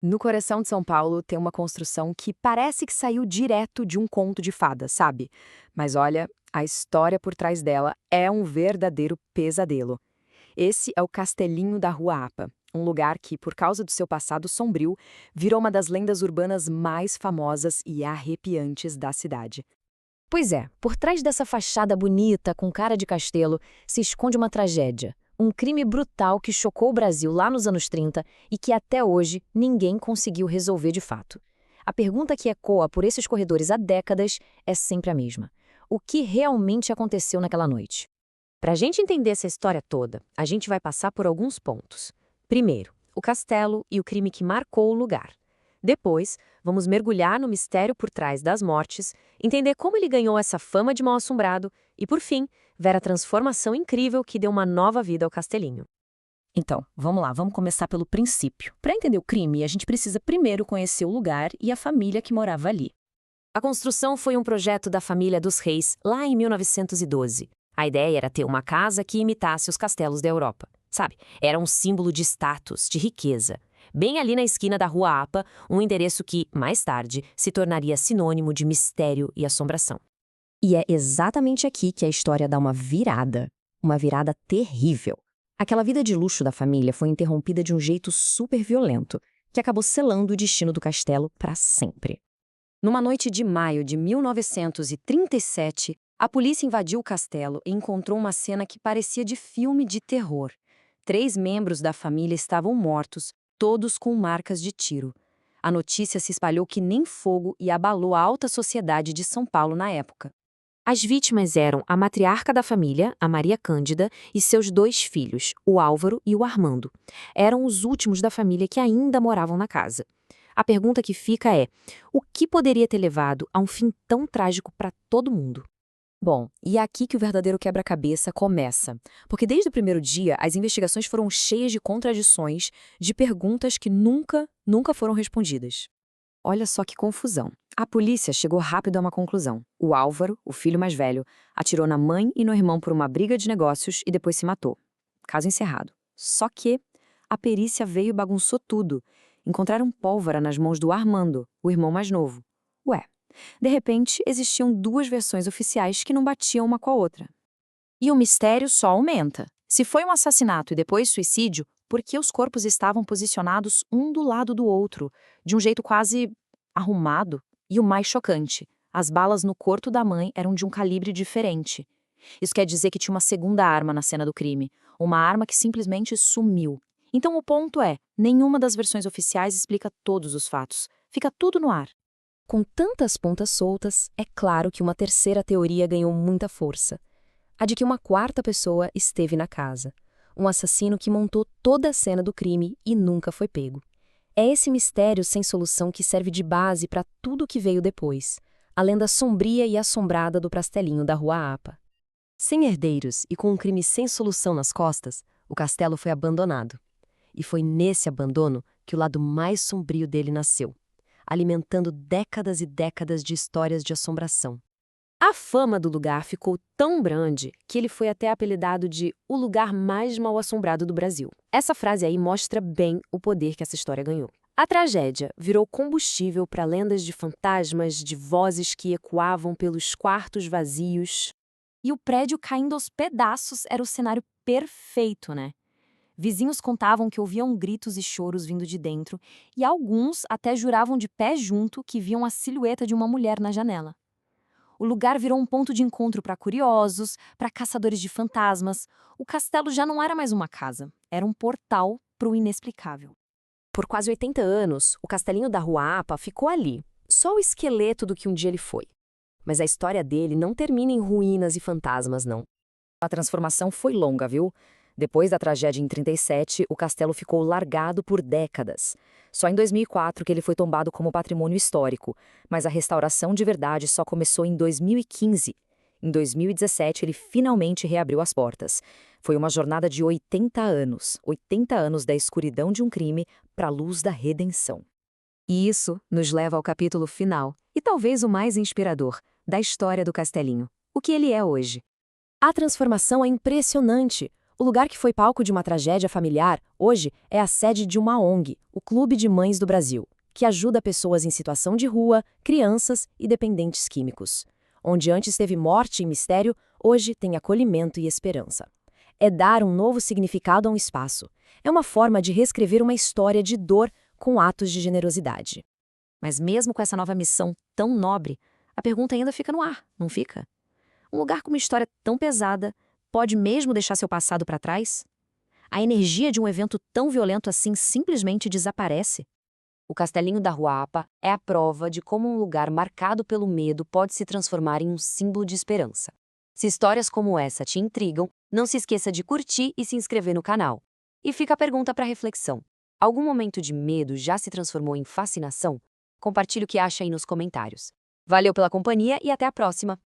No coração de São Paulo tem uma construção que parece que saiu direto de um conto de fadas, sabe? Mas olha, a história por trás dela é um verdadeiro pesadelo. Esse é o Castelinho da Rua Apa, um lugar que, por causa do seu passado sombrio, virou uma das lendas urbanas mais famosas e arrepiantes da cidade. Pois é, por trás dessa fachada bonita, com cara de castelo, se esconde uma tragédia. Um crime brutal que chocou o Brasil lá nos anos 30 e que até hoje ninguém conseguiu resolver de fato. A pergunta que ecoa por esses corredores há décadas é sempre a mesma: o que realmente aconteceu naquela noite? Para a gente entender essa história toda, a gente vai passar por alguns pontos. Primeiro, o castelo e o crime que marcou o lugar. Depois, vamos mergulhar no mistério por trás das mortes, entender como ele ganhou essa fama de mal-assombrado e, por fim, ver a transformação incrível que deu uma nova vida ao castelinho. Então, vamos lá, vamos começar pelo princípio. Para entender o crime, a gente precisa primeiro conhecer o lugar e a família que morava ali. A construção foi um projeto da família dos Reis lá em 1912. A ideia era ter uma casa que imitasse os castelos da Europa. Sabe, era um símbolo de status, de riqueza. Bem ali na esquina da Rua Apa, um endereço que, mais tarde, se tornaria sinônimo de mistério e assombração. E é exatamente aqui que a história dá uma virada terrível. Aquela vida de luxo da família foi interrompida de um jeito super violento, que acabou selando o destino do castelo para sempre. Numa noite de maio de 1937, a polícia invadiu o castelo e encontrou uma cena que parecia de filme de terror. 3 membros da família estavam mortos, todos com marcas de tiro. A notícia se espalhou que nem fogo e abalou a alta sociedade de São Paulo na época. As vítimas eram a matriarca da família, a Maria Cândida, e seus 2 filhos, o Álvaro e o Armando. Eram os últimos da família que ainda moravam na casa. A pergunta que fica é: o que poderia ter levado a um fim tão trágico para todo mundo? Bom, e é aqui que o verdadeiro quebra-cabeça começa. Porque desde o primeiro dia, as investigações foram cheias de contradições, de perguntas que nunca foram respondidas. Olha só que confusão. A polícia chegou rápido a uma conclusão. O Álvaro, o filho mais velho, atirou na mãe e no irmão por uma briga de negócios e depois se matou. Caso encerrado. Só que a perícia veio e bagunçou tudo. Encontraram pólvora nas mãos do Armando, o irmão mais novo. Ué, de repente existiam 2 versões oficiais que não batiam uma com a outra. E o mistério só aumenta. Se foi um assassinato e depois suicídio, por que os corpos estavam posicionados um do lado do outro, de um jeito quase arrumado? E o mais chocante, as balas no corpo da mãe eram de um calibre diferente. Isso quer dizer que tinha uma segunda arma na cena do crime, uma arma que simplesmente sumiu. Então o ponto é, nenhuma das versões oficiais explica todos os fatos. Fica tudo no ar. Com tantas pontas soltas, é claro que uma terceira teoria ganhou muita força. A de que uma quarta pessoa esteve na casa. Um assassino que montou toda a cena do crime e nunca foi pego. É esse mistério sem solução que serve de base para tudo o que veio depois. A lenda sombria e assombrada do Castelinho da Rua Apa. Sem herdeiros e com um crime sem solução nas costas, o castelo foi abandonado. E foi nesse abandono que o lado mais sombrio dele nasceu, alimentando décadas e décadas de histórias de assombração. A fama do lugar ficou tão grande que ele foi até apelidado de o lugar mais mal-assombrado do Brasil. Essa frase aí mostra bem o poder que essa história ganhou. A tragédia virou combustível para lendas de fantasmas, de vozes que ecoavam pelos quartos vazios. E o prédio caindo aos pedaços era o cenário perfeito, né? Vizinhos contavam que ouviam gritos e choros vindo de dentro, e alguns até juravam de pé junto que viam a silhueta de uma mulher na janela. O lugar virou um ponto de encontro para curiosos, para caçadores de fantasmas. O castelo já não era mais uma casa, era um portal para o inexplicável. Por quase 80 anos, o Castelinho da Rua Apa ficou ali, só o esqueleto do que um dia ele foi. Mas a história dele não termina em ruínas e fantasmas, não. A transformação foi longa, viu? Depois da tragédia em 37, o castelo ficou largado por décadas. Só em 2004 que ele foi tombado como patrimônio histórico, mas a restauração de verdade só começou em 2015. Em 2017, ele finalmente reabriu as portas. Foi uma jornada de 80 anos da escuridão de um crime para a luz da redenção. E isso nos leva ao capítulo final, e talvez o mais inspirador, da história do Castelinho, o que ele é hoje. A transformação é impressionante. O lugar que foi palco de uma tragédia familiar, hoje, é a sede de uma ONG, o Clube de Mães do Brasil, que ajuda pessoas em situação de rua, crianças e dependentes químicos. Onde antes teve morte e mistério, hoje tem acolhimento e esperança. É dar um novo significado a um espaço. É uma forma de reescrever uma história de dor com atos de generosidade. Mas mesmo com essa nova missão tão nobre, a pergunta ainda fica no ar, não fica? Um lugar com uma história tão pesada pode mesmo deixar seu passado para trás? A energia de um evento tão violento assim simplesmente desaparece? O Castelinho da Ruapa é a prova de como um lugar marcado pelo medo pode se transformar em um símbolo de esperança. Se histórias como essa te intrigam, não se esqueça de curtir e se inscrever no canal. E fica a pergunta para reflexão. Algum momento de medo já se transformou em fascinação? Compartilhe o que acha aí nos comentários. Valeu pela companhia e até a próxima!